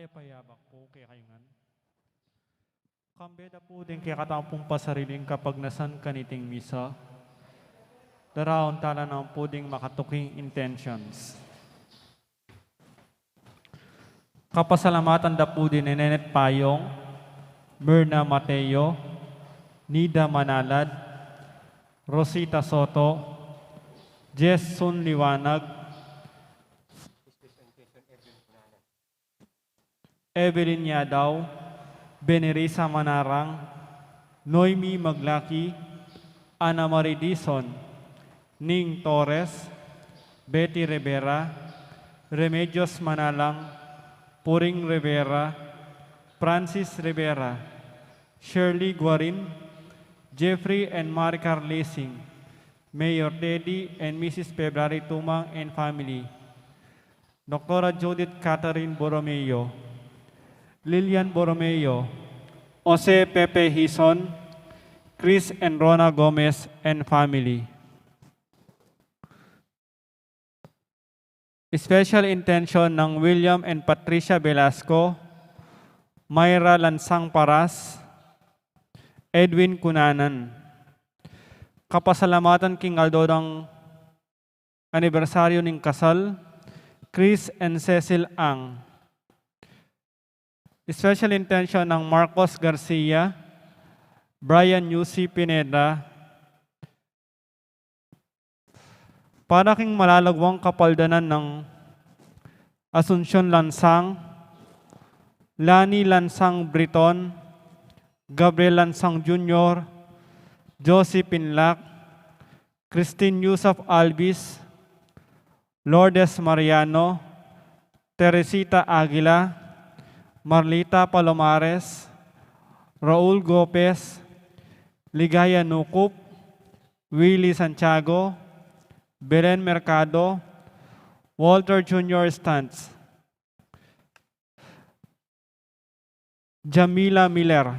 Kaya payabak po kaya kayo nga. Kambeda po din kaya katampong pasariling kapag nasan kaniting misa. Daraon tala na po ding makatuking intentions. Kapasalamatan da po din ni Nenet Payong, Myrna Mateo, Nida Manalad, Rosita Soto, Jess Sun Liwanag, Evelyn Yadaw, Benerisa Manarang, Noemi Maglaki, Ana Marie Dison, Ning Torres, Betty Rivera, Remedios Manalang, Puring Rivera, Francis Rivera, Shirley Guarin, Jeffrey and Maricar Lacing, Mayor Teddy and Mrs. February Tumang and family, Dr. Judith Catherine Borromeo, Lilian Borromeo, Jose Pepe Hison, Chris and Rona Gomez and family. Special intention ng William and Patricia Velasco, Myra Lansang Paras, Edwin Cunanan. Kapasalamatan king Aldo ng anibersaryo ng kasal, Chris and Cecil Ang. Special intention ng Marcos Garcia, Brian Yusi Pineda, para king malalagwang kapaldanan ng Asuncion Lansang, Lani Lansang Briton, Gabriel Lansang Jr., Josie Pinlac, Christine Yusuf Albis, Lourdes Mariano, Teresita Aguila, Marlita Palomares, Raul Gopez, Ligaya Nukup, Willie Santiago, Belen Mercado, Walter Jr. Stantz, Jamila Miller.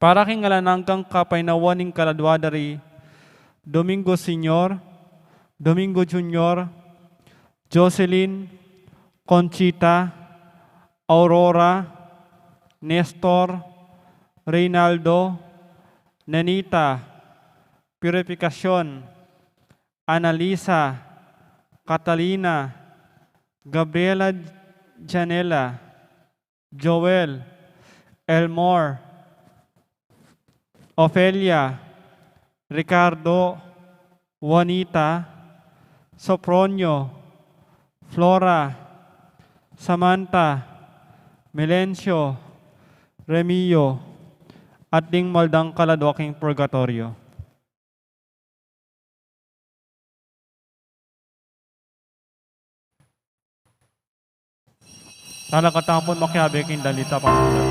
Para king alanangkang kapainawan ng kaladwa dari Domingo Senior, Domingo Jr., Jocelyn, Conchita, Aurora, Nestor, Reynaldo, Nanita, Purificacion, Analisa, Catalina, Gabriela Janela, Joel, Elmore, Ofelia, Ricardo, Juanita, Sopronio, Flora, Samantha, Melencio, Remio, at ding maldang kaladwaking purgatorio. Talakatapon makiabeking dalita pangulat.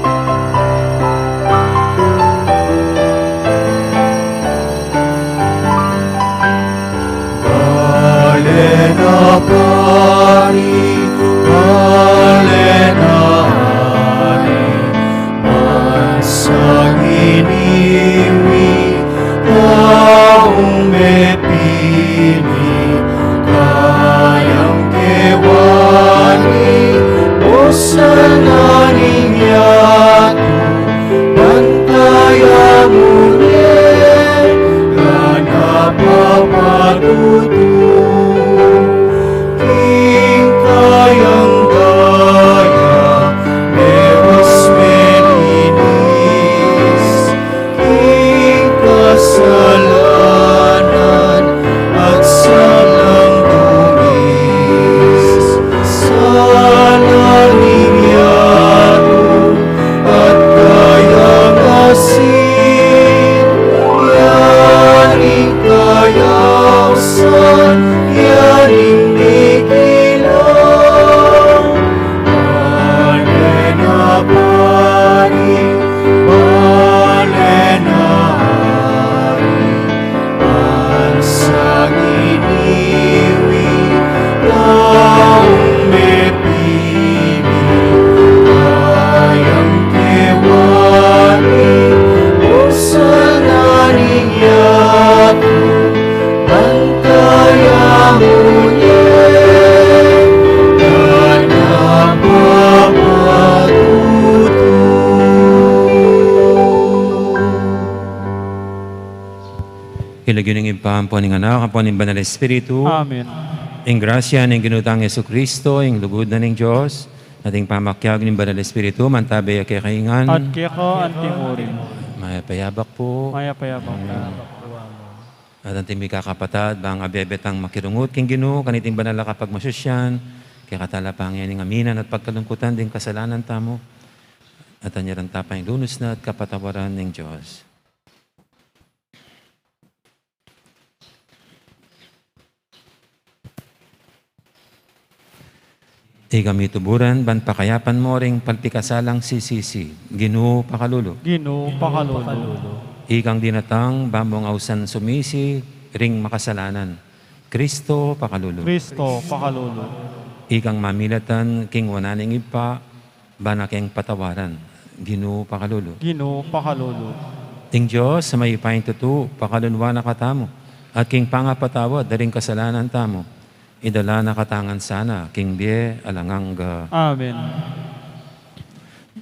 Alena pari, alena hari, mansang iniwi, taong mepili, kayang kewani, usalaning yatu, bantayang ulit, ganap papatutu, kita Kilagin ng ipampo ng anak, ang po ng Banal Espiritu. Amen. Ing grasya ng ginutang Yesu Kristo, ing lugod na ng Diyos, ating pamakyag ng Banal Espiritu, mantabay kay kaingan. At kaya ko antingurin. Maya payabak po. Maya payabang. At ang timig kakapatad, bang abebetang makirungot king Ginoo, kaniting banala kapag masusyan, kaya katalapang yan ng aminan at pagkalungkutan din kasalanan tamo, at anyarang tapang lunos na at kapatawaran ng Diyos. Igami tuburan, ban pakayapan mo ring palpikasalang sisisi, Ginoo pakalulo. Ginoo pakalolo. Ikang dinatang, bambong ausan sumisi, ring makasalanan. Kristo pakalulo. Kristo pakalolo. Ikang mamilatan, king wananing ipa, banakeng patawaran. Ginoo pakalulo. Ginoo pakalolo. Ting Diyos, sa may ipaing tutu, pakalunwa na katamo. At king pangapatawad, daring kasalanan tamo. Idala na katangan sana, king bie, alanganga. Amen.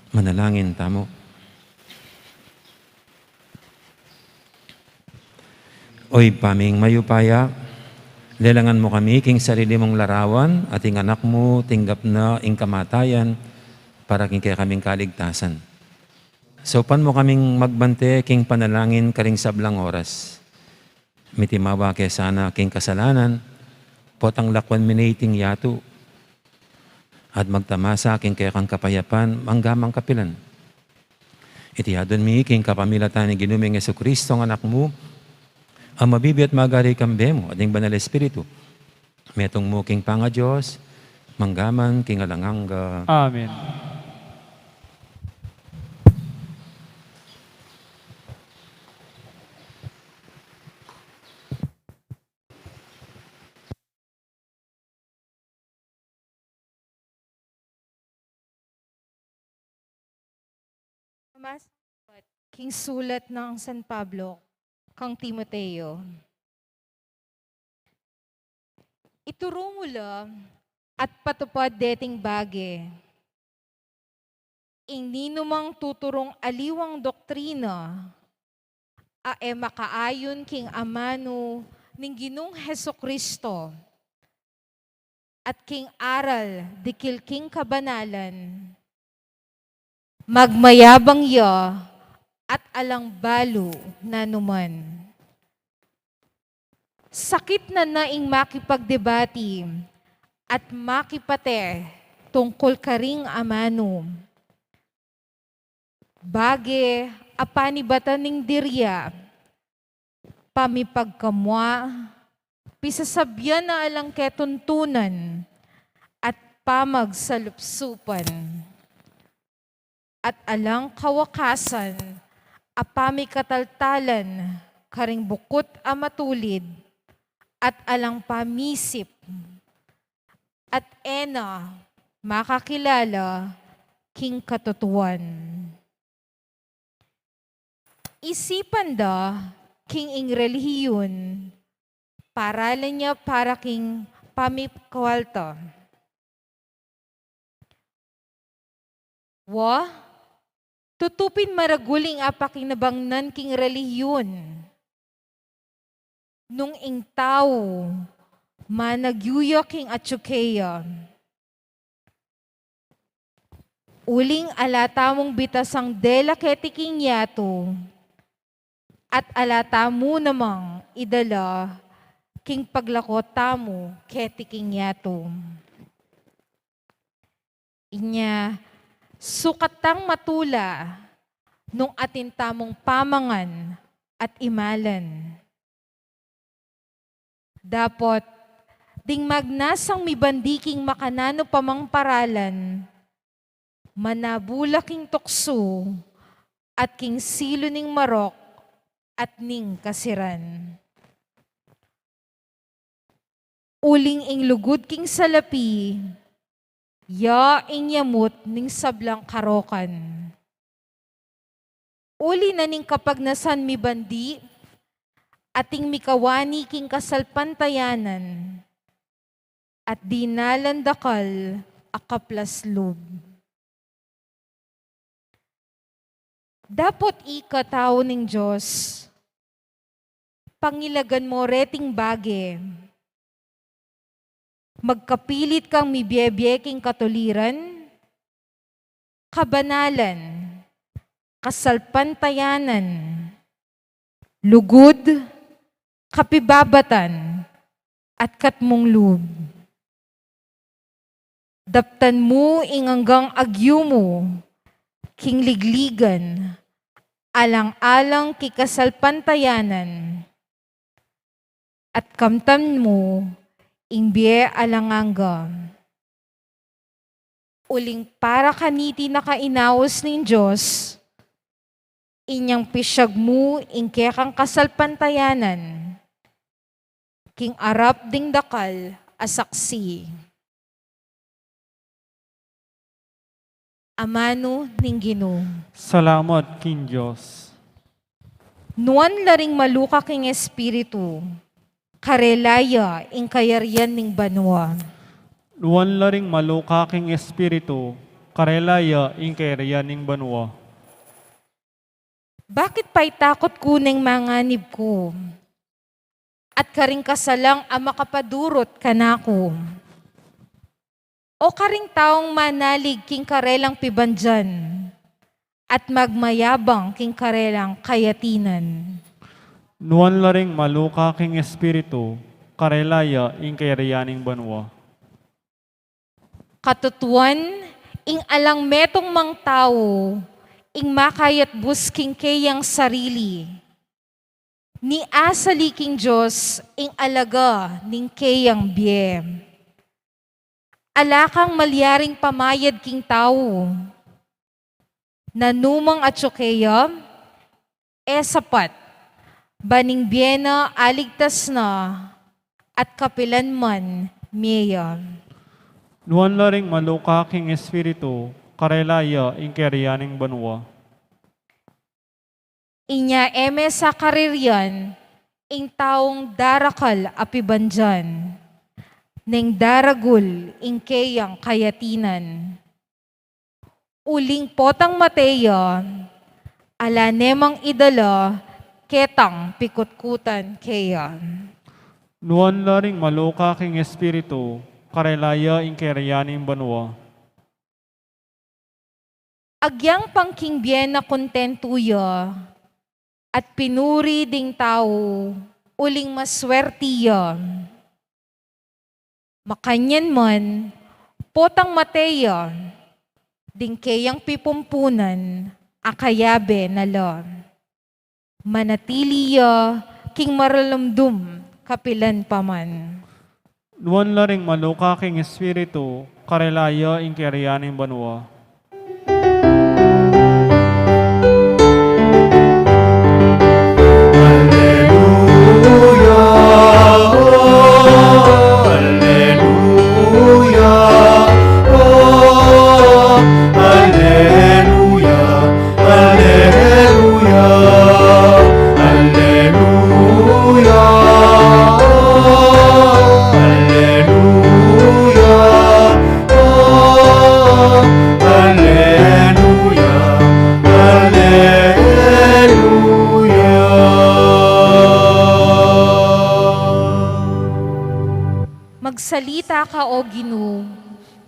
Manalangin tamo. Oy paming mayupaya, lelangan mo kami king sarili mong larawan at ing anak mo tinggap na ing kamatayan para king kaya kaming kaligtasan. Sopan mo kaming magbante king panalangin karing sablang oras. Mitimawa kaya sana king kasalanan, potang lakwan minating yato at magtamasa king kaya kang kapayapan manggamang kapilan. Itiyadon mi king kapamilatan ni Ginuming Yesu Kristo ang anak mo, ang mabibi at magari kambe mo, ading Banal Espiritu. Metong mo king panga Diyos, manggaman king alanganga. Amen. Mas king sulat ng San Pablo kang Timoteo. Ituro mo la at patupad deting bage. Ing mang tuturong aliwang doktrina, ae makaayon king amano ning Ginong Hesukristo at king aral dikil king kabanalan. Magmayabang ya at alang balo na numan. Sakit na naing makipagdebati at makipate tungkol karing amano. Bage apanibatan ning dirya, pamipagkamwa, pisasabyan na alang ketuntunan at pamagsalupsupan. At alang kawakasan, apami kataltalan, karing bukot a matulid, at alang pamisip, at ena makakilala king katotoan. Isipan da king ing relihiyon, paralan niya para king pamipkwalta. Tutupin maraguling apaking nabangnan king relihiyon. Nung ing tao, managyuyo king atsukeya. Uling alata mong bitasang dela ketiking yato, at alata mo namang idala king paglakot tamo ketiking yato. Inya, sukatang matula nung atintamong pamangan at imalan. Dapot, ding magnasang mibandiking makanano pamang paralan, manabulaking tukso at king silo ning marok at ning kasiran. Uling ing lugod king salapi, ya ing yamot ning sablang karokan. Uli na ning kapag nasan mi bandi, ating mikawani king kasalpantayanan, at dinalandakal akaplaslub. Dapot ika tao ning Diyos, pangilagan mo reting bage. Magkapilit kang mibiyebyeking katuliran, kabanalan, kasalpantayanan, lugod, kapibabatan, at katmunglub. Daptan mo inganggang agyo mo, kingligligan, alang-alang kikasalpantayanan, at kamtam mo, ingbiye alanganga. Uling para kaniti na kainaos ng Diyos, inyang pisyag mo ingke kang kasalpantayanan, king arap ding dakal asaksi. Amano ning Ginoo. Salamat, King Diyos. Nuan laring maluka king espiritu, karelaya ing kayaryan ning banwa. Luwan laring maluka king espiritu, karelaya ing kayariyaning banwa. Bakit pa'y takot kuning manganib ko? At karing kasalang ang makapadurot kanako. O karing taong manalig king karelang pibandyan, at magmayabang king karelang kayatinan. Nuwan laring maluka king espiritu, karelaya ing kayariyaning banwa. Katutuan, ing alang metong mang tao, ing makayat busking kayang sarili. Ni asali king Diyos, ing alaga ning kayang biye. Alakang malyaring pamayad king tao. Nanumang at syokaya, sapat. Baning biyena aligtas na, at kapilan man miya. Nuwan laring maluka king espiritu, karelaya ing kayariyaning banwa. Inya sa kariryan, ing taong darakal apibandyan, neng daragul ing kayang kayatinan. Uling potang Mateo, ala nemang idala, ketang pikutkutan kaya. Nuwan laring maluka king espiritu, karelaya ing kayariyaning banwa. Agyang pangking bien na kontentuya, at pinuri ding tao, uling maswertiya. Makanyan man, potang Mateo, ding kayang pipumpunan, akayabe na lo. Manatiliya, king maralamdum, kapilan paman. Nuwan laring maluka king espiritu, karelaya ing kayariyaning banwa. Magsalita ka, O Ginoo,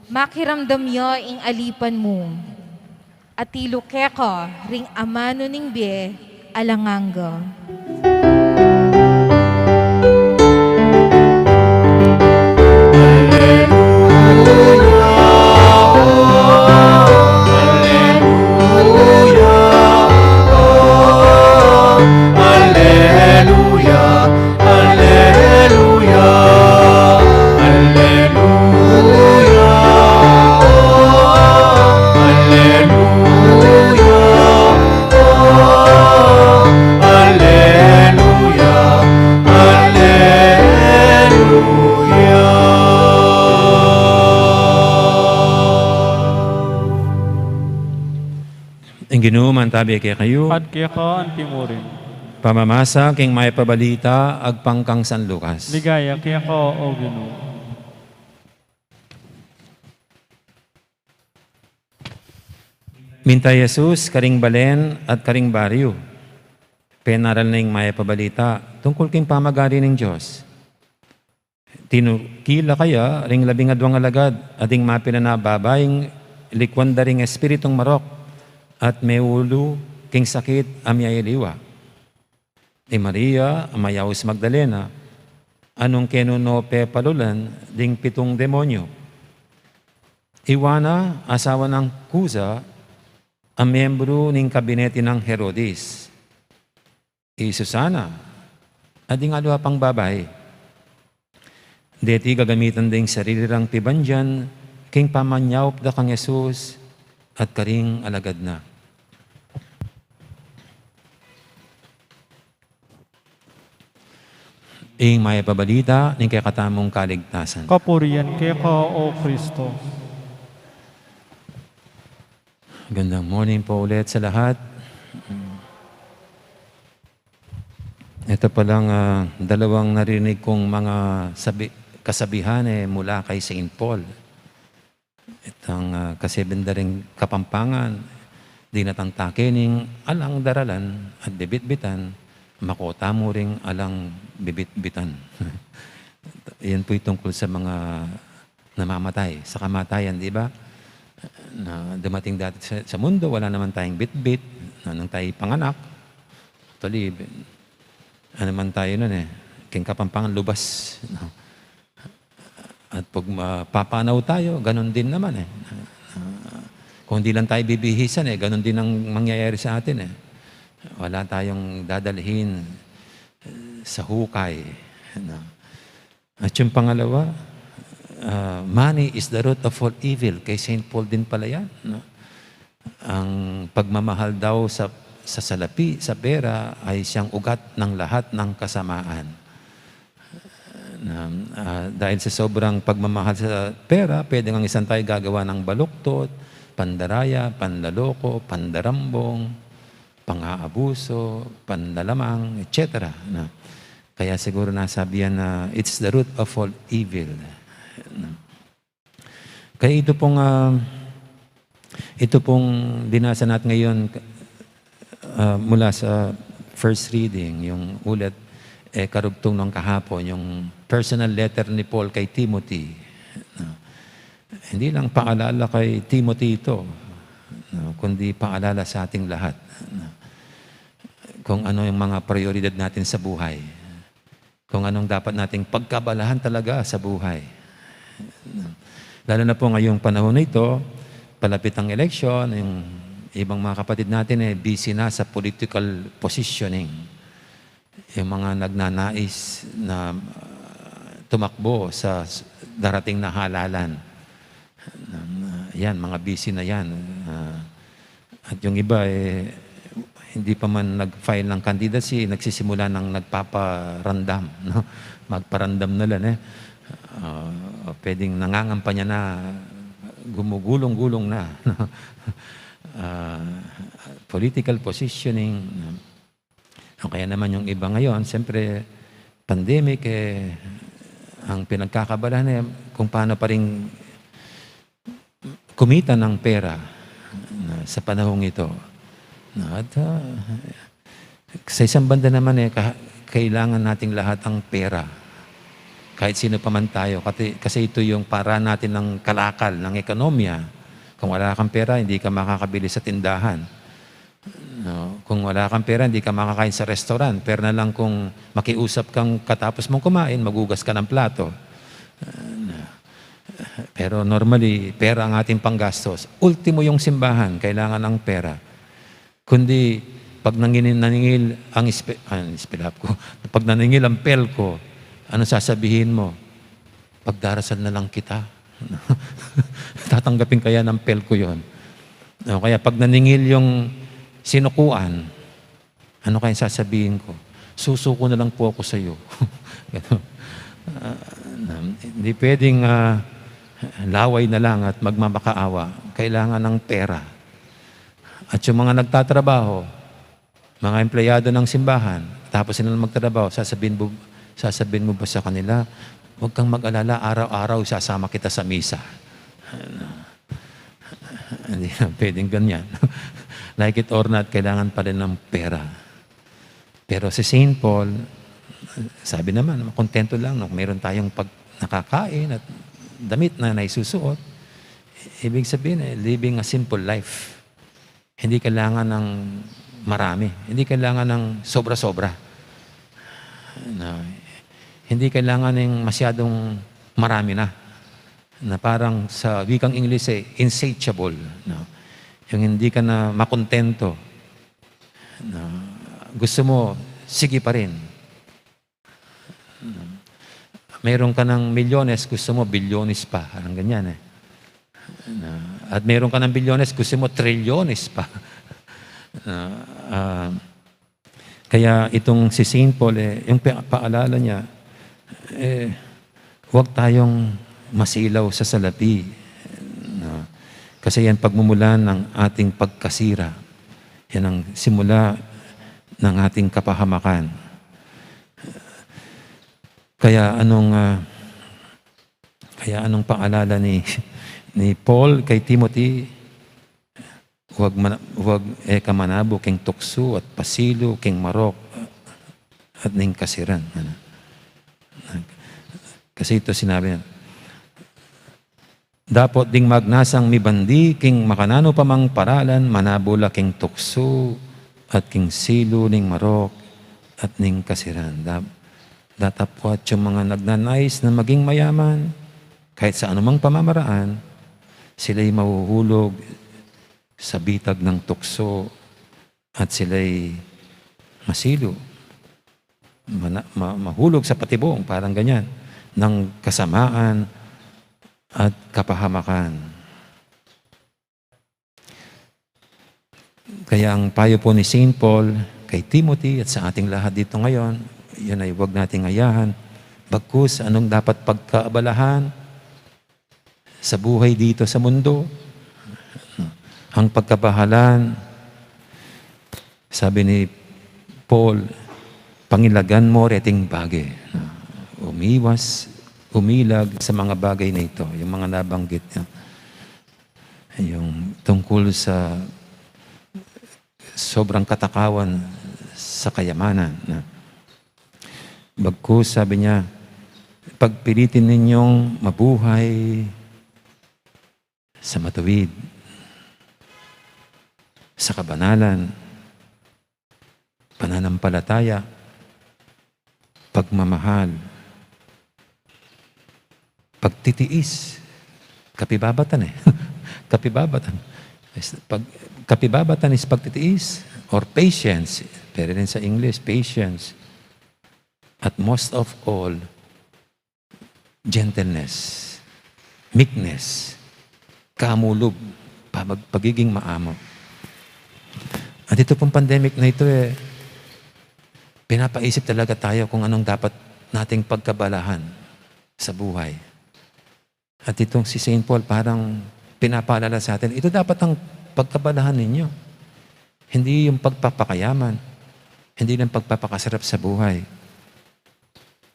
makiramdam yo ing alipan mo. At iluke ka, ring amano ning biye, alanganga. Ang Ginoo mantabi kay kayo, At kaya ka ang timurin. pamamasa king may pabalita agpangkang San Lucas. Ligaya kaya ka, O Ginoo. Mintay Jesus, karing balen at karing baryo. Penaral na yung may pabalita, tungkol king pamagari ng Diyos. Tinukila kaya ring 12 alagad ating mapila na babaeng likwanda ring espiritong marok at may ulo king sakit amyayaliwa. Ni Maria, amayawis Magdalena, anong kenuno palulan ding 7 demonyo. Iwana, asawa ng Kuza, ang miyembro ng kabinete ng Herodes. Susana, ading alwa pang babae. Deti gagamitan ding sarili rang tibandyan, king pamanyawp da kang Jesus, at karing alagad na. Ing may pabalita ng kay katamong kaligtasan. Kapurian kay ka, O Kristo. Gandang morning po ulit sa lahat. Ito palang dalawang narinig kong mga kasabihan mula kay St. Paul. Itang kasibenda ring kapampangan, di natangtakining alang daralan at bibitbitan, makota mo ring alang bibitbitan. Yan po'y tungkol sa mga namamatay, sa kamatayan, di ba? Na dumating dati sa mundo, wala naman tayong bitbit, nang tayo panganak. Actually, ano man tayo nun king kapampangan lubas. At pag papanaw tayo, ganun din naman kung di lang tayo bibihisan ganun din ang mangyayari sa atin Wala tayong dadalhin sa hukay. At yung pangalawa, money is the root of all evil. Kay St. Paul din pala yan. Ang pagmamahal daw sa salapi, sa pera, ay siyang ugat ng lahat ng kasamaan. Dahil sa sobrang pagmamahal sa pera, pwede ng isang tayo gagawa ng baluktot, pandaraya, panlaloko, pandarambong, pang-aabuso, panlalamang, etc. Kaya siguro nasabihan na it's the root of all evil. Kaya ito pong dinasa natin ngayon mula sa first reading, yung ulat karugtong ng kahapon, yung personal letter ni Paul kay Timothy. Hindi lang paalala kay Timothy ito, kundi paalala sa ating lahat kung ano yung mga prioridad natin sa buhay, kung anong dapat nating pagkabalahan talaga sa buhay. Lalo na po ngayong panahon na ito, palapit ang eleksyon, yung ibang mga kapatid natin busy na sa political positioning. Yung mga nagnanais na tumakbo sa darating na halalan. Yan, mga busy na yan. At yung iba, hindi pa man nag-file ng candidacy, nagsisimula ng nagpaparandam. No? Magparandam na lang. Pwedeng nangangampanya na, gumugulong-gulong na. Political positioning. Kaya naman yung iba ngayon, siyempre, pandemic, ang pinagkakabalahan kung paano pa rin kumita ng pera sa panahong ito. At sa isang banda naman kailangan nating lahat ang pera. Kahit sino pa man tayo. Kasi ito yung para natin ng kalakal, ng ekonomiya. Kung wala kang pera, hindi ka makakabili sa tindahan. No? Kung wala kang pera, hindi ka makakain sa restaurant. Pero na lang kung makiusap kang katapos mong kumain, magugas ka ng plato. Pero normally, pera ang ating panggastos. Ultimo yung simbahan, kailangan ng pera. Kundi, pag naningil ang pag naningil ang pel ko, ano sasabihin mo? Pagdarasal na lang kita. Tatanggapin kaya ng pel ko yun. No, kaya pag naningil yung sinukuan, ano kaya sasabihin ko? Susuko na lang po ako sa iyo. Hindi pwedeng laway na lang at magmamakaawa. Kailangan ng pera. At yung mga nagtatrabaho, mga empleyado ng simbahan, tapos sila magtrabaho, sasabihin mo ba sa kanila, huwag kang mag-alala, araw-araw sasama kita sa misa. Hindi na pwedeng ganyan. Like it or not, kailangan pa rin ng pera. Pero si St. Paul, Sabi naman, kontento lang, no? Meron tayong nakakain at damit na naisusuot. Ibig sabihin, living a simple life. Hindi kailangan ng marami. Hindi kailangan ng sobra-sobra. No? Hindi kailangan ng masyadong marami na. Na parang sa wikang English, insatiable. No? Yung hindi ka na makontento. No? Gusto mo, sige pa rin. Meron ka ng milyones, gusto mo bilyones pa. Parang ganyan eh. At meron ka ng bilyones, gusto mo trilyones pa. Kaya itong si Saint Paul, yung paalala niya, huwag tayong masilaw sa salapi. Kasi yan pagmumulan ng ating pagkasira. Yan ang simula ng ating kapahamakan. Kaya anong paalala ni Paul kay Timothy? Huwag ka manabo king tukso at pasilo king marok at ning kasiran. Kasi ito sinabi niya, dapat ding magnasang mibandi king makanano pamang paralan manabula king tukso at king silo ning marok at ning kasiran. Datapwat yung mga nagnanais na maging mayaman, kahit sa anumang pamamaraan, sila'y mahuhulog sa bitag ng tukso at sila'y masilo. Mahulog sa patibong, parang ganyan, ng kasamaan at kapahamakan. Kaya ang payo po ni Saint Paul kay Timothy at sa ating lahat dito ngayon, yan ay huwag nating ayahan. Bagkus, anong dapat pagkaabalahan sa buhay dito sa mundo? Ang pagkabahalan, sabi ni Paul, pangilagan mo reting bagay. Umilag sa mga bagay na ito, yung mga nabanggit niya. Yung tungkol sa sobrang katakawan sa kayamanan. Bagkus, sabi niya, pagpilitin ninyong mabuhay sa matuwid, sa kabanalan, pananampalataya, pagmamahal, pagtitiis, kapibabatan kapibabatan. Kapibabatan is pagtitiis or patience. Pero rin sa English, patience. At most of all, gentleness, meekness, kamulog, pagiging maamo. At ito pong pandemic na ito pinapaisip talaga tayo kung anong dapat nating pagkabalahan sa buhay. At itong si Saint Paul parang pinapaalala sa atin, ito dapat ang pagkabalahan ninyo. Hindi yung pagpapakayaman, hindi lang pagpapakasarap sa buhay,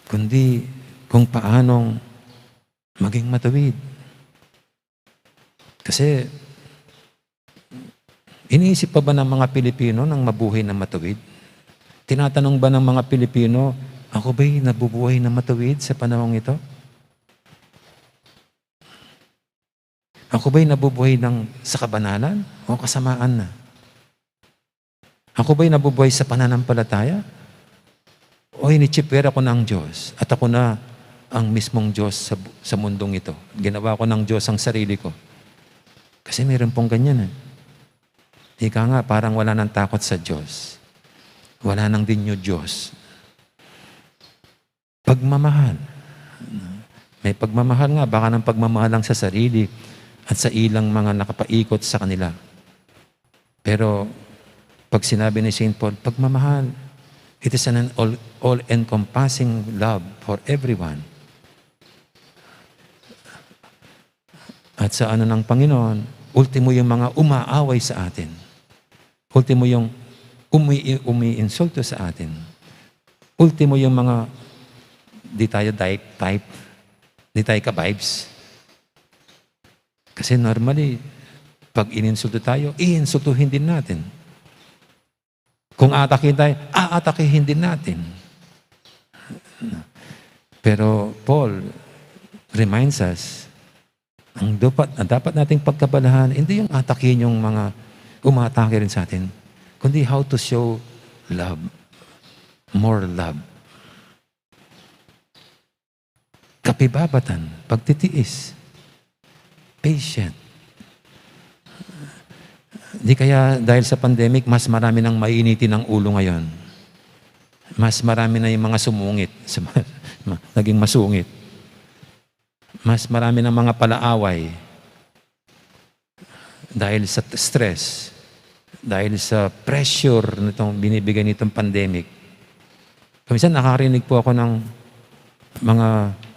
kundi kung paanong maging matuwid. Kasi iniisip pa ba ng mga Pilipino ng mabuhay na matuwid? Tinatanong ba ng mga Pilipino, ako ba'y nabubuhay na matuwid sa panahong ito? Ako ba'y nabubuhay sa kabanalan o kasamaan na? Ako ba'y nabubuhay sa pananampalataya? O inichipwera ko ng Diyos at ako na ang mismong Diyos sa mundong ito. Ginawa ko ng Diyos ang sarili ko. Kasi meron pong ganyan. Ika nga, parang wala nang takot sa Diyos. Wala nang dinyo Diyos. Pagmamahal. May pagmamahal nga, baka ng pagmamahal lang sa sarili at sa ilang mga nakapaikot sa kanila. Pero pag sinabi ni Saint Paul, pagmamahal, it is an all-encompassing love for everyone. At sa ano ng Panginoon, ultimo yung mga umaaway sa atin. Ultimo yung umi-insulto sa atin. Ultimo yung mga di tayo type, di tayo ka-vibes. Kasi normally, pag ininsulto tayo, iinsultuhin din natin. Kung aatakin tayo, aatakihin din natin. Pero Paul reminds us, ang dapat nating pagkabalahan, hindi yung atakin yung mga umatake rin sa atin, kundi how to show love, more love. Kapibabatan, pagtitiis, patient. Di kaya dahil sa pandemic, mas marami nang mainitin ang ulo ngayon. Mas marami na yung mga sumungit, naging masungit. Mas marami ng mga palaaway dahil sa stress, dahil sa pressure nitong binibigay nitong pandemic. Minsan nakarinig po ako ng mga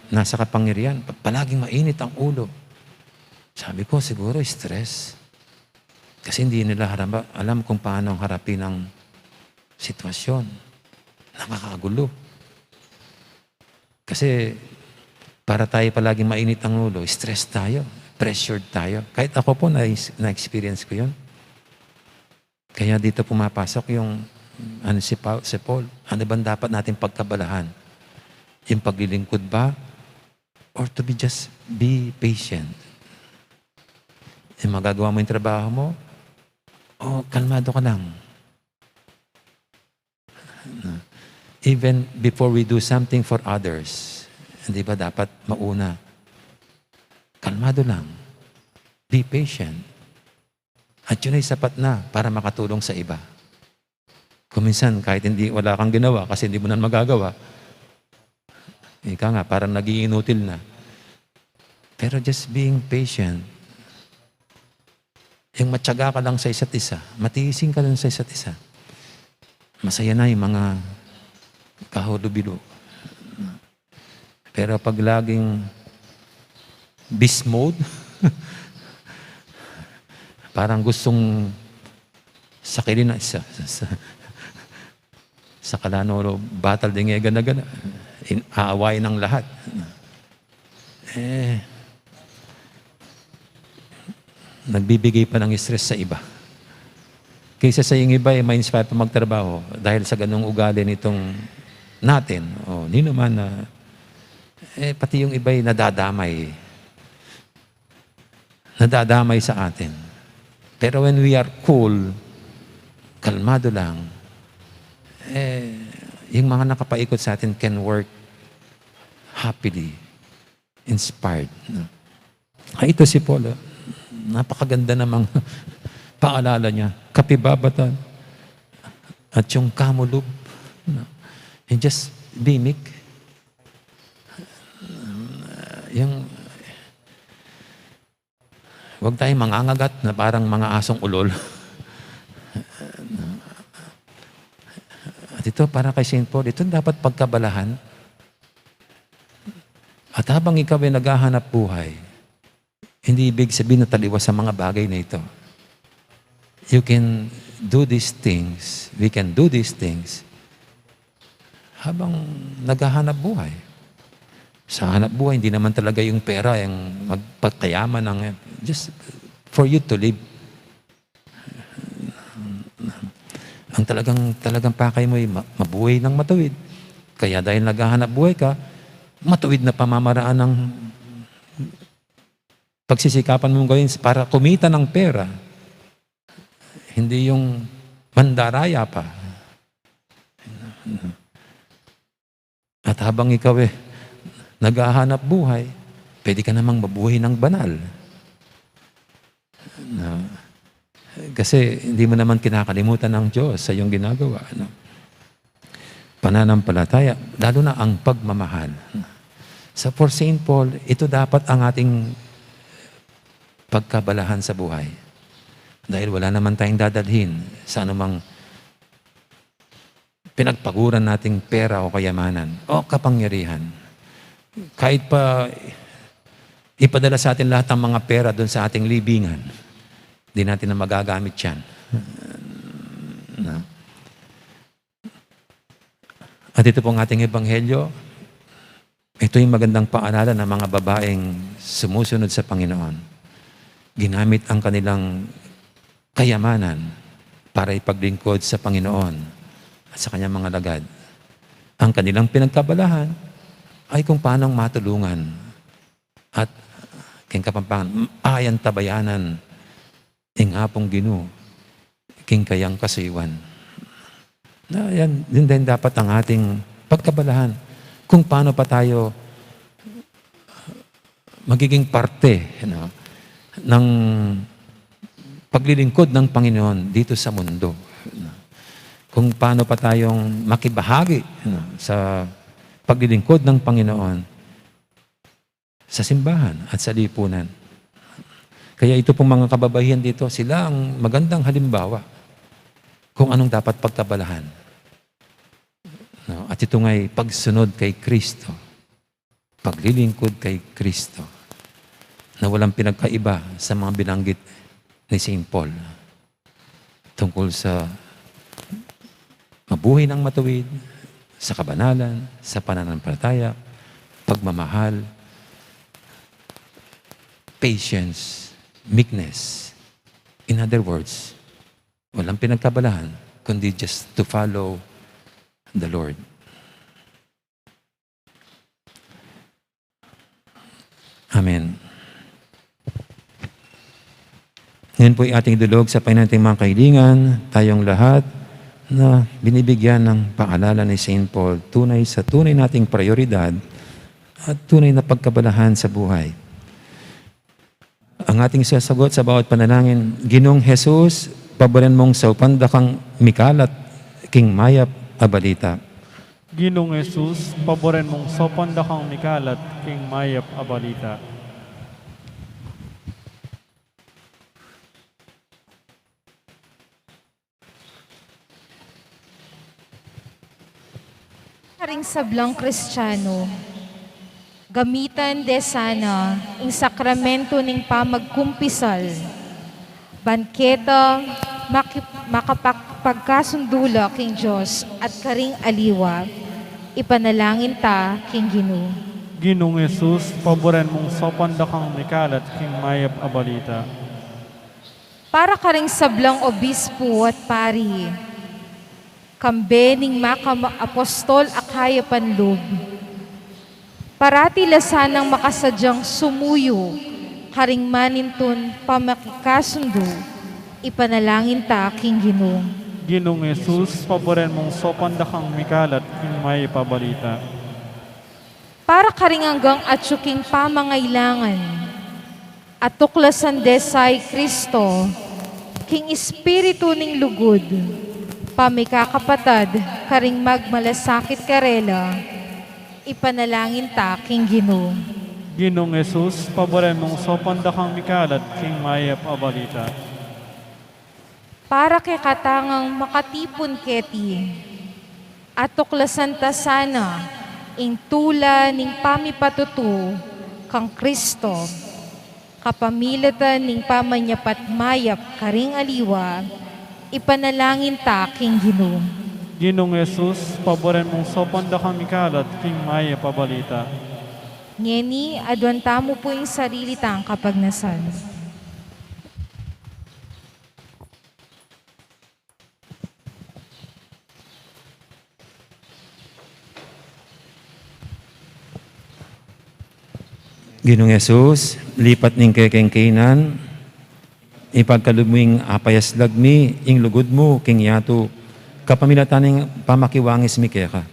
nasa kapangyarihan, palaging mainit ang ulo. Sabi ko, siguro stress. Kasi hindi nila alam kung paano harapin ang sitwasyon. Nakakagulo. Kasi para tayo palaging mainit ang ulo, stress tayo, pressured tayo. Kahit ako po, na-experience ko yun. Kaya dito pumapasok yung si Paul. Ano bang dapat natin pagkabalahan? Yung paglilingkod ba? Or to just be patient? Yung magagawa mo yung trabaho mo? O kalmado ka lang? Even before we do something for others, hindi ba dapat mauna? Kalmado lang. Be patient. At yun ay sapat na para makatulong sa iba. Kung minsan, kahit wala kang ginawa kasi hindi mo na magagawa, ika nga, parang nag-iinutil na. Pero just being patient, yung matyaga ka lang sa isa't isa, matiising ka lang sa isa't isa, masaya na yung mga kahulubilo. Pero pag laging beast mode, parang gustong sakilin na sa kalanoro, batal din nga gana-gana, aawain ng lahat. Nagbibigay pa ng stress sa iba. Kaysa sa yung iba, ma-inspire pa magtrabaho dahil sa ganung ugali nitong natin, nino man na, pati yung iba ay nadadamay. Nadadamay sa atin. Pero when we are cool, kalmado lang, yung mga nakapaikot sa atin can work happily, inspired. Ito si Paul, napakaganda namang paalala niya, kapibabatan at yung kamulog. And just be meek. Huwag tayong mangangagat na parang mga asong ulol. At ito, para kay St. Paul, ito dapat pagkabalahan. At habang ikaw ay naghahanap buhay, hindi ibig sabihin na taliwas sa mga bagay na ito. You can do these things, we can do these things habang naghahanap buhay. Sa hanap buhay, hindi naman talaga yung pera, yung magpagkayaman ng, just for you to live. Ang talagang pakay mo ay mabuhay ng matuwid. Kaya dahil naghahanap buhay ka, matuwid na pamamaraan ng pagsisikapan mong gawin para kumita ng pera. Hindi yung mandaraya pa. At habang ikaw naghahanap buhay, pwede ka namang mabuhay ng banal. Kasi hindi mo naman kinakalimutan ng Diyos sa iyong ginagawa. Pananampalataya, lalo na ang pagmamahal. So for St. Paul, ito dapat ang ating pagkabalahan sa buhay. Dahil wala naman tayong dadalhin sa anumang pinagpaguran nating pera o kayamanan o kapangyarihan. Kahit pa ipadala sa atin lahat ng mga pera doon sa ating libingan, hindi natin na magagamit yan. At ito pong ating ebanghelyo, ito yung magandang paalala ng mga babaeng sumusunod sa Panginoon. Ginamit ang kanilang kayamanan para ipaglingkod sa Panginoon at sa kanyang mga lagad. Ang kanilang pinagkabalahan ay kung paano matulungan at king kapampangan, ayan tabayanan, ing apong Ginoo, king kayang kasiwan. Na yan, yun din dapat ang ating pagkabalahan. Kung paano pa tayo magiging parte ng paglilingkod ng Panginoon dito sa mundo. Kung paano pa tayong makibahagi sa paglilingkod ng Panginoon sa simbahan at sa lipunan. Kaya ito pong mga kababaihan dito, sila ang magandang halimbawa kung anong dapat pagkabalahan. At ito nga'y pagsunod kay Kristo, paglilingkod kay Kristo, na walang pinagkaiba sa mga binanggit ni St. Paul tungkol sa mabuhay ng matuwid, sa kabanalan, sa pananampalataya, pagmamahal, patience, meekness. In other words, walang pinagkabalahan, kundi just to follow the Lord. Amen. Ngayon po ating dulog sa nating mga kailingan, tayong lahat na binibigyan ng paalala ni St. Paul, tunay sa tunay nating prioridad at tunay na pagkabalahan sa buhay. Ang ating sasagot sa bawat panalangin, Ginoong Jesus, paboren mong sa upandakang mikalat, king mayap abalita. Ginong Jesus, paboren mong sopanda kang mikalat, king mayap abalita. Karing sablang Kristiyano, gamitan de sana ing sakramento ning pamagkumpisal, banketa makapagkasundula king Diyos at karing aliwa, ipanalangin ta king Ginoo. Ginong Jesus, paboren mong sopanda kang mikalat, king mayap abalita. Para karing sablang obispo at pari, kambening apostol akaya panloob, parati lasanang makasadyang sumuyo, karing maninton pamakikasundo, ipanalangin ta king Ginoo. Ginong Jesus, paboren mong sopanda kang mikalat, king mayap abalita. Para karing hanggang atsuking pamangailangan, at tuklasan desay Kristo, king Espiritu ning lugod, pamikakapatad, karing magmalasakit karela, ipanalangin ta king Ginoo. Ginong Jesus, paboren mong sopanda kang mikalat, king mayap abalita. Para kay katangang makatipon keti, at tuklasan ta sana, ing tula ning pamipatutu, kang Kristo, kapamilatan ning pamanyapat mayap karing aliwa, ipanalangin ta king Ginoo. Ginong Jesus, paboren mong sopanda kang mikalat, king mayap abalita. Ngeni, adwan tamo po yung sarili tang kapagnasan. Ginong Jesus, lipat ning kekengkinan, ipagkaluming apayas lagmi, ing lugod mo, king yato, kapamilatan ning pamakiwangis mi keka.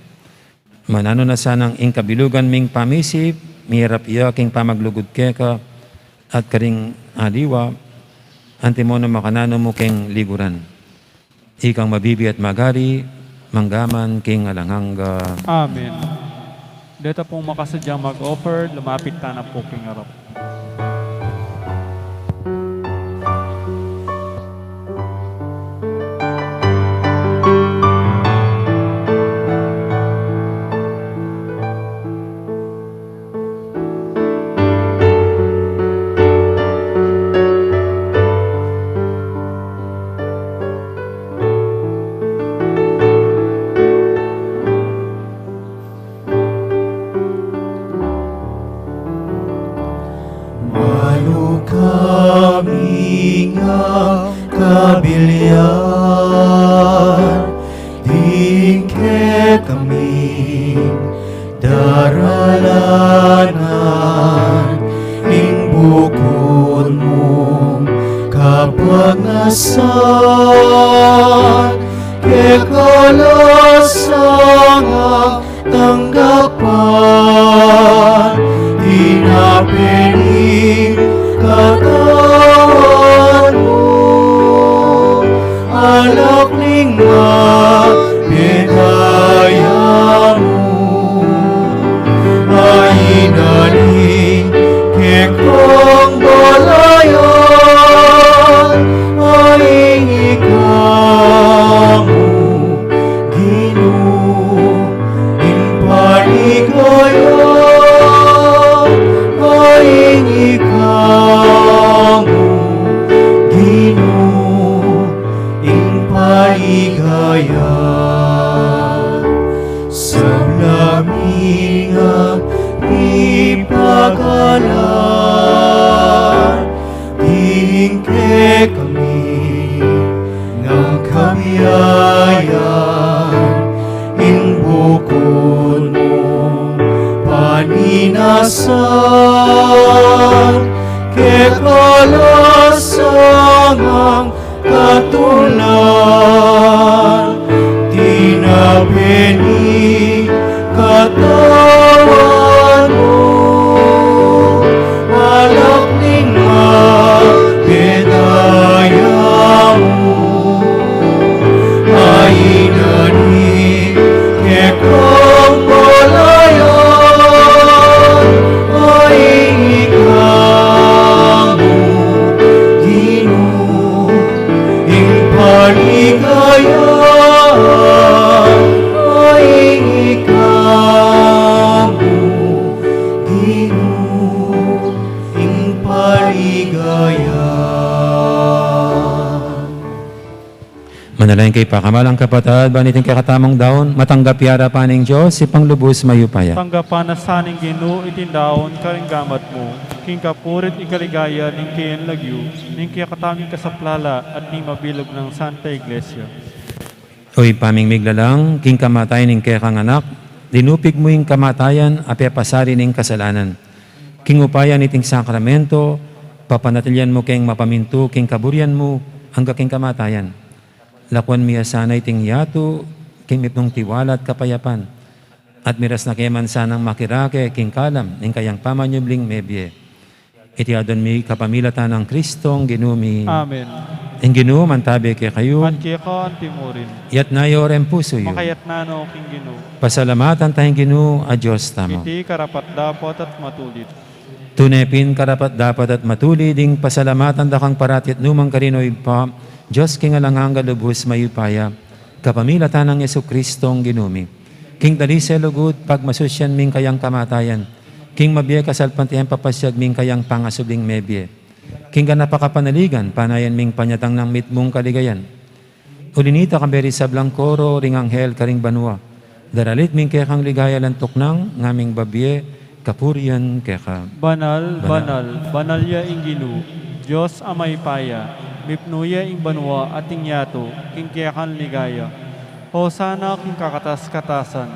Manano na sanang ing kabilugan ming pamisip, mirap iya king pamaglugod keka, at karing aliwa, antimono makanano mo king liguran. Ikang mabibi at magari, manggaman king alanganga. Amen. Dito pong makasadyang mag-offer, lumapit ta na po king harap. Kami nga kabilyan, tingke kami karalanan, ing bukod mo kapag nasan, kekalasang ang tanggapan, hinapiling katawan mo, alak ning mapidaya mo, ay naling kekong balayan, ay ikaw mo, Ginoo, ing paligaya, ay ikaw mo, Ginoo, ing paligaya. Sa lamingang ipagalan, tingke kami ng kamiyayan, ing bukod mo paninasan, kekalasang ang katulan, tinapeni katawan mo, alak ning mapidaya mo, ay naning kekong balayan, ay ikaw mo, Ginoo, ing paligaya, ay ikaw mo, Ginoo, ing paligaya. Manalangin kay pakamalang kapatad, banitin kay katamang daon, matanggap yara pa ng Diyos, ipang lubos mayupaya. Tanggapan na saning Ginoo itindaon karinggamat mo, king kapurit ikaligaya ning kiyan lagyo, ning kaya kataming kasaplala at ning mabilog ng Santa Iglesia. Oy paming miglalang, king kamatay ning kaya kang anak, dinupig mo yung kamatayan, ape pasari ning kasalanan. King upayan iting sakramento, papanatilyan mo keng mapaminto, king kaburian mo, hangga king kamatayan. Lakwan miya sanay ting yato, king mipnong tiwala at kapayapan. At miras na keman sanang makirake, king kalam, ning kayang pamanyubling mebye. Iti adon mi kapamilatan ng Kristong ginumi. Amen. Ing Ginoo mantabi kay kayo, At kaya ka antimurin, yat nayo rem puso yo. makayat na no king Ginoo, Pasalamatan tayong Ginoo, a Diyos tamo. iti karapat dapat at matulit. Tunepin karapat dapat at matuli ding pasalamatan dakang paratit numang karinoy pa, Diyos king alangang galubos mayupaya, kapamilatan ng Yesu Kristong ginumi. King dali sa lugod, pag masusyan ming kayang kamatayan, king mabye kasalpantihan papasyag ming kayang pangasubing mebye. King ka napakapanaligan, panayan ming panyatang ng mitmong kaligayan. Ulinita kamberi sa blangkoro, ring anghel karing banwa. Daralit ming kekang ligaya lantok ng ngaming babye, kapurian keka. Banal, banal, banal ya ing Ginoo, Diyos amay paya, mipnuya ing banwa at ing yato, king kiyakan ligaya. Hosana king kakatas-katasan,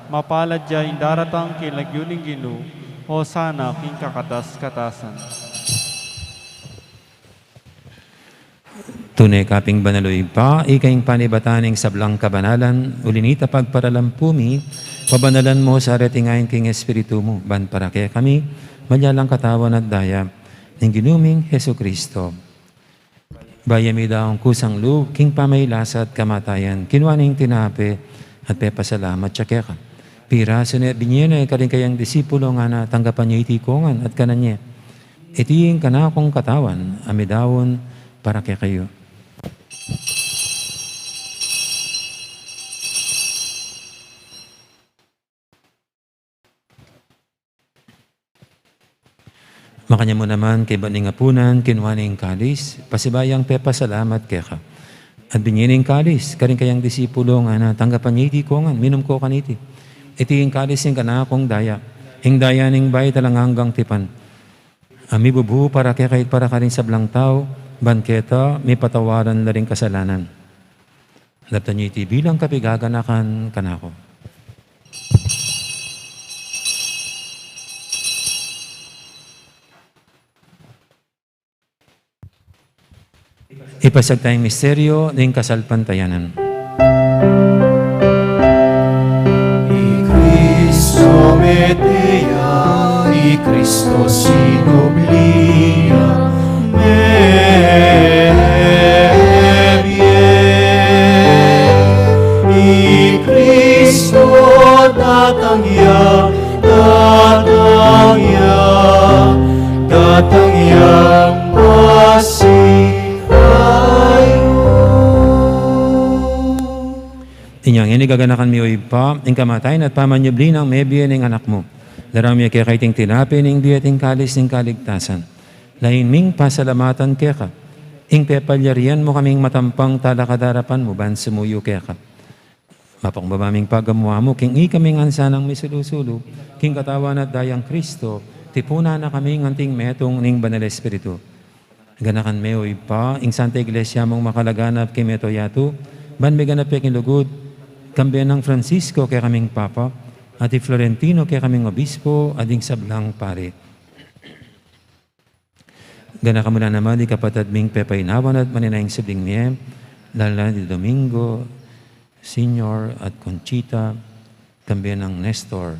mapalad ya ing daratang kilagyo ning Ginoo, Hosana king kakatas-katasan. Tunay kaping banaloy pa, ikaing panibataning sablang kabanalan, ulinita pagparalampumi, pabanalan mo sa retingayin king Espiritu mo, ban para kaya kami, malyalang katawan at daya, ng ginuming Heso Kristo. Bayami daong kusang loob, king pamaylasa at kamatayan, kinuaning tinape at pepasalamat tsakeka. Piraso na binyena kaling kayang disipulo nga na tanggapan niya itikongan at kananya. Itiing kanakong katawan, amidawon para kaya kayo. Makanya mo naman kay baning apunan, kinwaning kalis, pasibayang pepa salamat keka. At binyining kalis, karing kayang disipulo nga na tanggapan niya iti kongan, minum ko kaniti. Iti yung kalis yung kanakong daya, hing daya ning bay talang hanggang tipan. Ami bubu para kaya kahit para ka rin sa blang tao, banketa, may patawaran na rin kasalanan. Laptan niyo iti bilang kapigaganakan kanako. Ipasag tayong misteryo ng kasalpantayanan. I Cristo metea, I Cristo sinublia, I Cristo datangya, Inyang ini gaganakan mi oy pa, ing kamatayan at pamanyubli ng mebiya ng anak mo. Daram ya kaya kaiting tinapi ng biyating kalis ng kaligtasan. Lain ming pasalamatan kaya ka. Ing pepalyarian mo kaming matampang talakadarapan mo, ban sumuyo kaya ka. Mapangbabaming pagamuha mo, king ikaming ansanang misulusulo, king katawan at dayang Kristo, tipuna na kaming anting metong ning banal espiritu. Ganakan me oy pa, ing Santa Iglesia mong makalaganap kay meto yato, ban may ganap yaking lugod, kambiyan ng Francisco kaya kaming Papa, at Florentino kaya kaming Obispo, ading sablang pare. Gana ka muna naman, di kapatid ming pepainawan at maninayang sibling niya, lalo di Domingo, Senior at Conchita, kambiyan ng Nestor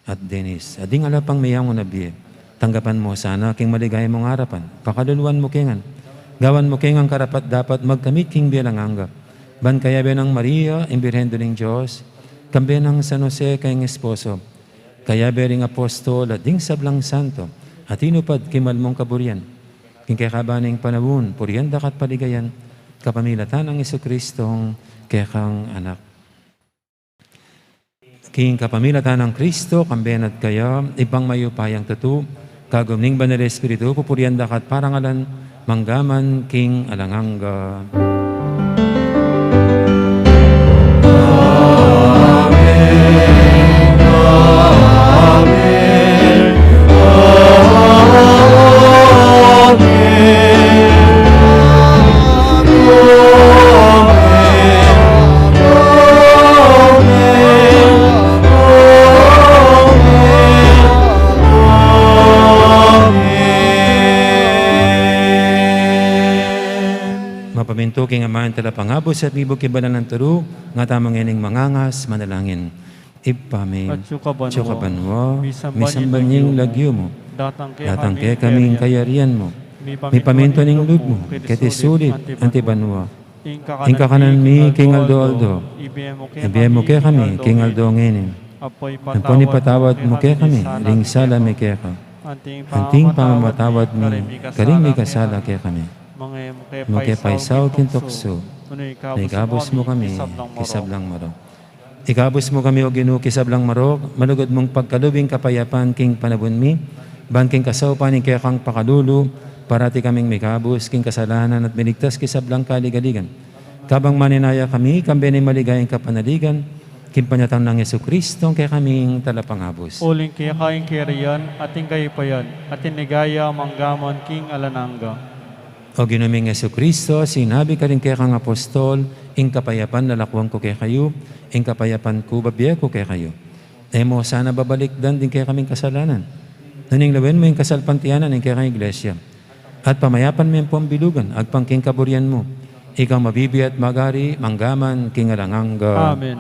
at Dennis. Ading alapang mayang mo nabiye, tanggapan mo sana king maligay mong harapan, pakaluluan mo kingan, gawan mo kingang karapat dapat magkamit king bilang angga. Ban kaya ng Maria, imbirhendo ng Diyos, kambiyan ng San Jose kayong esposo, kaya bering apostol at ding sablang santo, at inupad kimal mong kaburian, king kakabaning panawun, puriyan dakat paligayan, kapamilatan ng Jesucristong kekang anak. King kapamilatan ng Kristo, kambiyan at kaya, ibang mayupayang tutu, kagumning banal espiritu, pupuriyan dakat parangalan, manggaman king alanganga. Mapaminto king amahan talapangabos at libog kibalan ng turu, nga tamang ining mangangas, manalangin. Ipaming, At sukabanwa, sukabanwa, misamban misamban yung yung lagyo mo, datang datang kaya kaming kayarian mo, may paminto ning lub mo, kete sulit, antibanwa. Ing kakanan mi, king Aldo, ibiyan mo kaya kami, king Aldo nginin. Amponi patawad mo kaya kami, ring sala mi kaya ka. Anting pamamatawad mi, karing mi kasala kaya kami. Mga paisaw kintokso, na ikabos mo kami, kisablang marok. Ikabos mo kami o Ginoo kisablang marok, malugod mong pagkalubing kapayapan king panabon mi, ban king kasaw paning kaya kang pakalulu, parati kaming mikabos king kasalanan at binigtas kisablang kaligaligan. Kabang maninaya kami, kambiyan ay maligayang kapanaligan, king panyatang ng Jesucristo, kaya kaming talapangabos. Uling kaya kaing kiriyan, ating kayipayan, ating ligaya manggamon king alananga. O ginuming Jesucristo, sinabi ka rin kaya kang apostol, ing kapayapan nalakwang ko kaya kayo, ing kapayapan ko babiya ko kaya kayo. Mo sana babalikdan din kaya kaming kasalanan. Naning lawin mo yung kasalpantiyanan ing kaya kang iglesia. At pamayapan mo yung pambilugan, agpangking kaburian mo. Ikaw mabibi at magari, manggaman, king alanganga. Amen.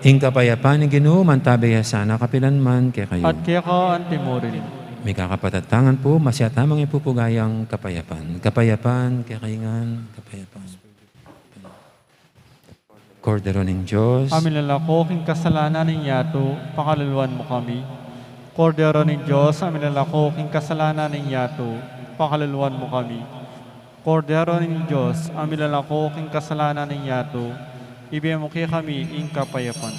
Ing kapayapan ng Ginoo, mantabaya sana kapilan man kaya kayo. At kaya ka antimorin. May kakapatatangan po, masya tamang ipupugayang kapayapan. Kapayapan, kakaingan, kapayapan. Kordero ng Diyos. Amin lalako, king kasalanan ng yato, pakaluluan mo kami. Kordero ng Diyos, amin lalako, king kasalanan ng yato, pakaluluan mo kami. Kordero ng Diyos, amin lalako, king kasalanan ng yato, ibigay mo kaya kami ing kapayapan.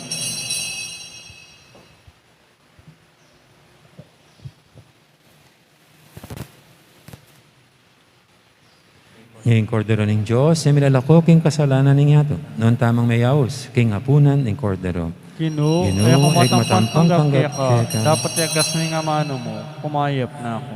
Ngayong kordero ng Diyos, ay milalako king kasalanan ng yato. Noon tamang mayaos, king hapunan ng kordero. Ginoo, Ginoo, kaya kung ay matampang matampang kaya panggap ka, kaya ka. dapat yagas na yung amano mo, pumayap na ako.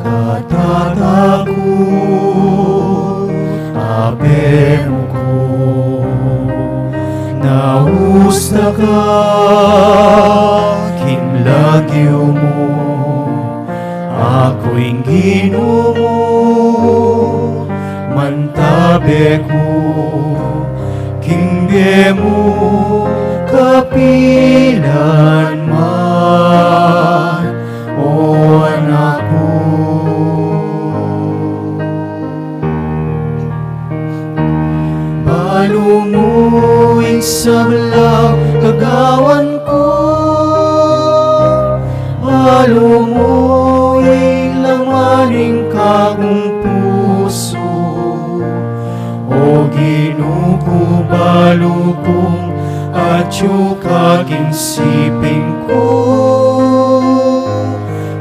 Ekatataku, Ave mo ko, nausta ka, kinlagyo mo, ako'y Ginoo, mantabe ko, kingge mo, kapilan man, o anak ko. Balo mo isabla kagawan ko, balo mo ilamaning kakong puso, o Ginoo ko balo kong at yung kaking siping ko,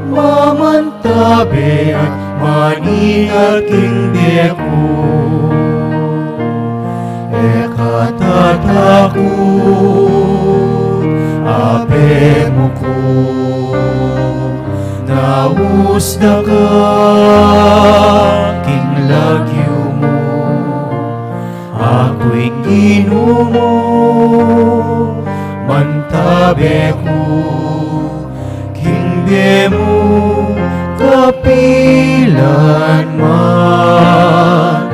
mamantabe at maniaking beko. Ekatatakot, Ave mo ko, nausda ka, kinlagyo mo, ako'y Ginoo, mantabe ko, kingge mo, kapilan man,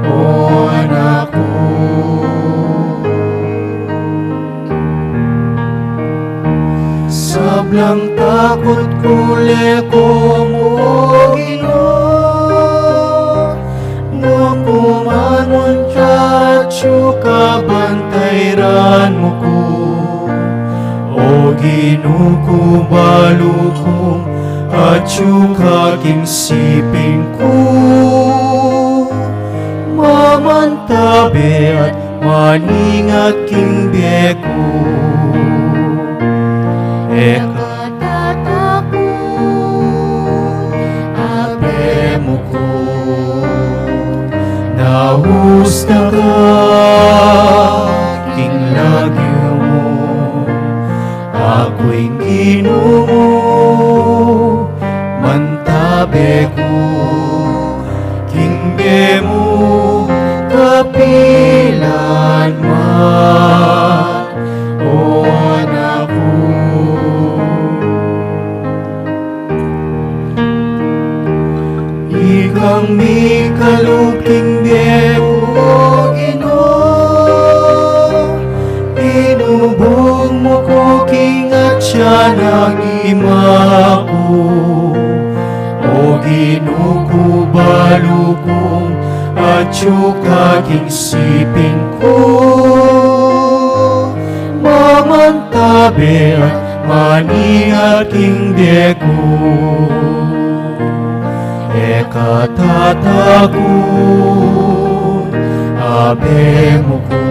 o anak ko. Sablang takot ko mo, Ginoo, no kumanon chacho kabantayran mo ko, o Ginoo ko balukong at yung kaking siping ko, mamantabe at maningat king beko. Ekatatakot, Ave mo ko, nausda ka, kinlagyo mo, ako'y Ginoo, mantabe ko, kingge mo, kapilan man, o anak ko. Ikang mikaluking beko, Ginoo, inubog mo ko kingat siya ng ima ko, o Ginoo ko balukong at yung kaking siping ko, mamantabe at maniaking beko. Ekatatakot, Ave mo ko,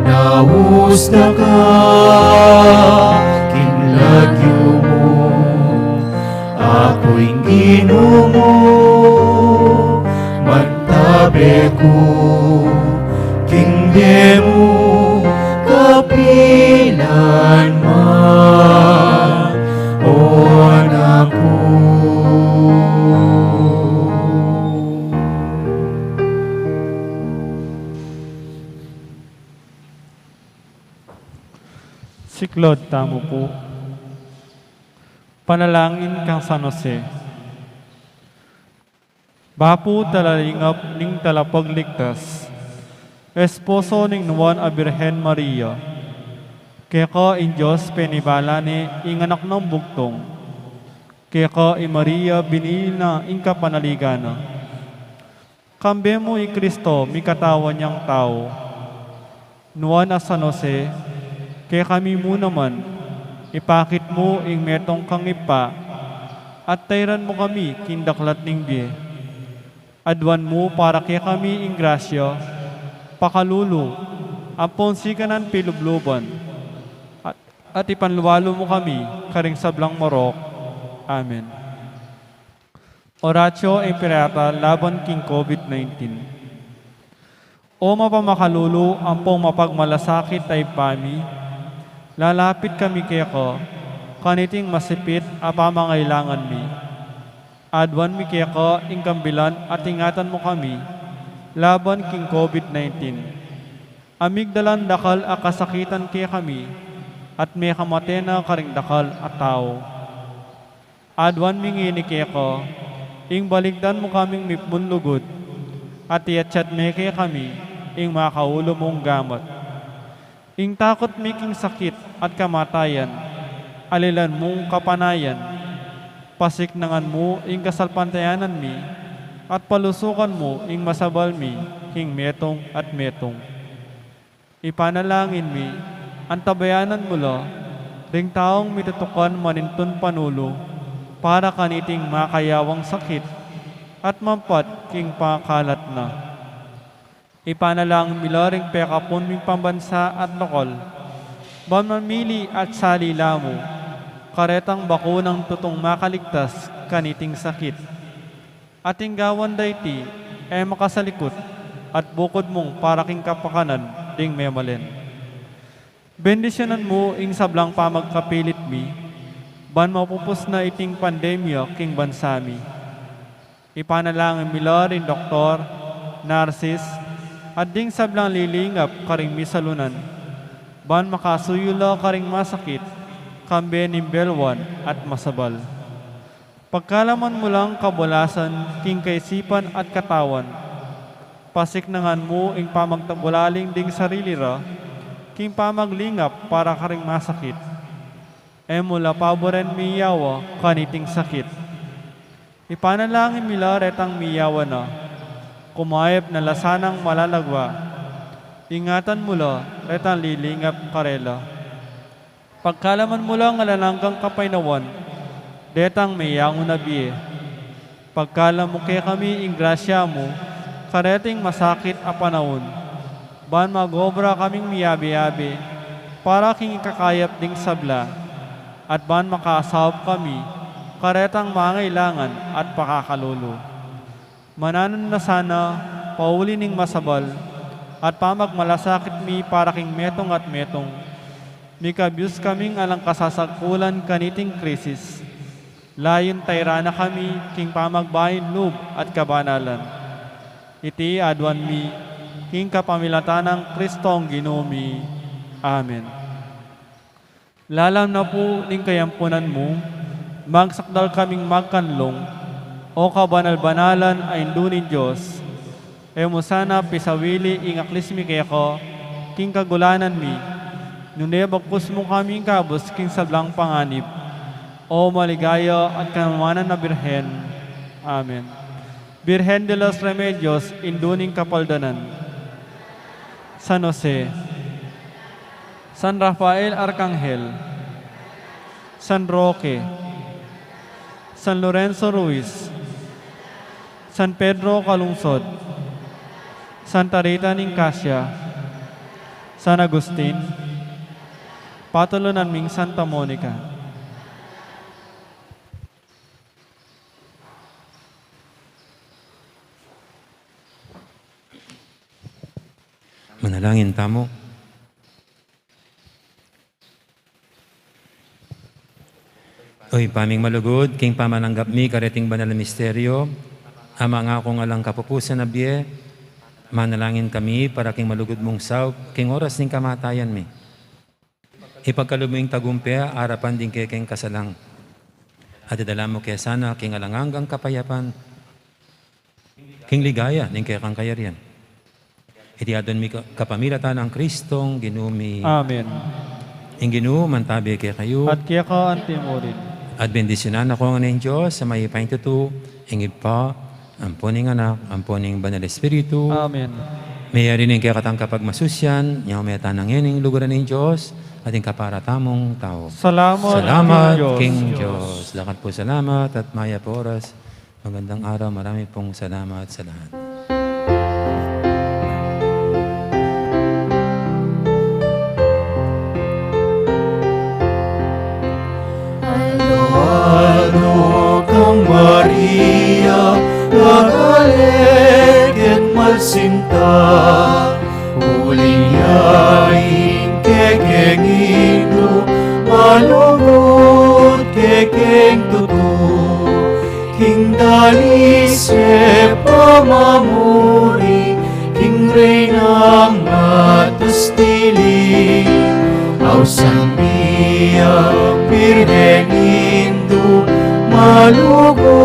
nausda ka, kinlagyo mo, ako'y Ginoo, mantabe ko, kingge mo, kapilan man, o anak ko. Siklod tamo po. Panalangin kang San Jose. Bapu talalingap ning talapagligtas. Esposo ning nuwan a Birhen Maria. Kaya ka in Diyos penibala ni inganak ng bugtong. Kaya ka in Maria binili na inka panaligana. Kambe mo i Kristo mi katawan niyang tao. Nuwan a San Jose. Kaya kami mo naman, ipakit mo ing metong kang ipa, at tayran mo kami kindaklat ning biye. Adwan mo para kaya kami ing grasya, pakalulu, ampon sikanan pilubluban, at ipanluwalo mo kami, karing sablang morok. Amen. Oratio Imperata laban king COVID-19. O mapamakalulu, ampong mapagmalasakit ay pami, lalapit kami kaya ko, kaniting masipit apamangailangan mi. Adwan mi ko ing kambilan at ingatan mo kami, laban king COVID-19. Amigdalan dakal a kasakitan kaya kami, at may kamatena karing dakal at tao. Adwan mi ngini ko, ing baligdan mo kaming mipmun lugod, at iatsyat me kaya kami, ing makaulo mong gamat. Ing takot mi king sakit at kamatayan, alilan mong kapanayan, pasiknangan mo ing kasalpantayanan mi, at palusukan mo ing masabal mi, king metong at metong. Ipanalangin mi, antabayanan mo lo, ring taong mitutukan manintun panulo, para kaniting makayawang sakit, at mampat king pakalat na. Ipanalangin mi lo ring pekapon ming pambansa at lokal, mamamili at salila mo, karetang bako ng tutong makaligtas kaniting sakit. Ating gawan dayti, makasalikot, at bukod mong para king kapakanan, ding memalen. Bendisyonan mo ing sablang pamagkapilit mi, ban mapupos na iting pandemya king bansami. Ipanalangin mi lo rin doktor, narsis, at ding sablang lilingap karing misalunan, ban makasuyulo karing masakit, kambe nimbelwan at masabal. Pagkalaman mo lang kabulasan, king kaisipan at katawan, pasiknangan mo ing pamagtabulaling ding sarili ra, king pamaglingap para karing masakit. Mula paboren miyawa kaniting sakit. Ipanalangin mila retang miyawa na, kumayap na lasanang malalagwa, ingatan mo lo retang lilingap karela. Pagkalaman mo lang alalanggang kapainawan, detang mayang unabiye. Pagkalam mo kay kami ing grasya mo, kareting masakit a panahon, ban magobra kaming miyabi-yabi, para king kakayap ding sabla, at ban makasahop kami, karetang mangailangan at pakakalulo. Mananon na sana, pauli ning masabal, at pamagmalasakit mi para king metong at metong, mikabiyos kaming alang kasasagkulan kaniting krisis. Layon tayrana kami, king pamagbayin loob at kabanalan. Iti adwan mi, king kapamilatanang Kristong Ginoo. Amen. Lalam na po ning kayampunan mo, magsakdal kaming magkanlong, o kabanal-banalan ay indunin Diyos, mo sana pisawili ing aklis mi kaya ko, king kagulanan mi, nunebagpus mo kaming kabos king sablang panganib, o maligaya at kanamanan na Birhen. Amen. Birhen de los Remedios, induning kapaldanan. San Jose, San Rafael Arcangel, San Roque, San Lorenzo Ruiz, San Pedro Calungsod, Santa Rita Nicasia, San Agustin, Patulunan ming Santa Monica. Manalangin tamo. Oy, paming malugod, king pamananggap mi, kareting banal na misteryo, ama nga akong alang kapupusan na biye, manalangin kami para king malugod mong saw, king oras ning kamatayan mi. Ipagkaluming tagumpea, arapan din kay king kasalang. At idala mo kaya sana, king alanganggang kapayapan, king ligaya, ning kaya kang kayarian. Itiadon mi kapamilatan ang Kristong Ginoo. Amen. Ing Ginoo, mantabi kaya kayo. At kaya ka antimorin. At bendisyonan ako ng Diyos sa may paintuto, ingid pa, amponing anak, amponing banal espiritu. Amen. Mayari ning kaya katang kapag masusyan, nyaw may tanangin ng lugar ng Diyos, ating kaparatamong tao. Salamat King Diyos. Lakat po salamat at maya po oras. Magandang araw, marami pong salamat sa lahat. Ano kang Maria, nagalegit malsinta, huling yaing kekengino, malungod kekeng tuto, king Malisip pamamuri, King Reynang matustili, Ausan biya pirhen Hindu, malugo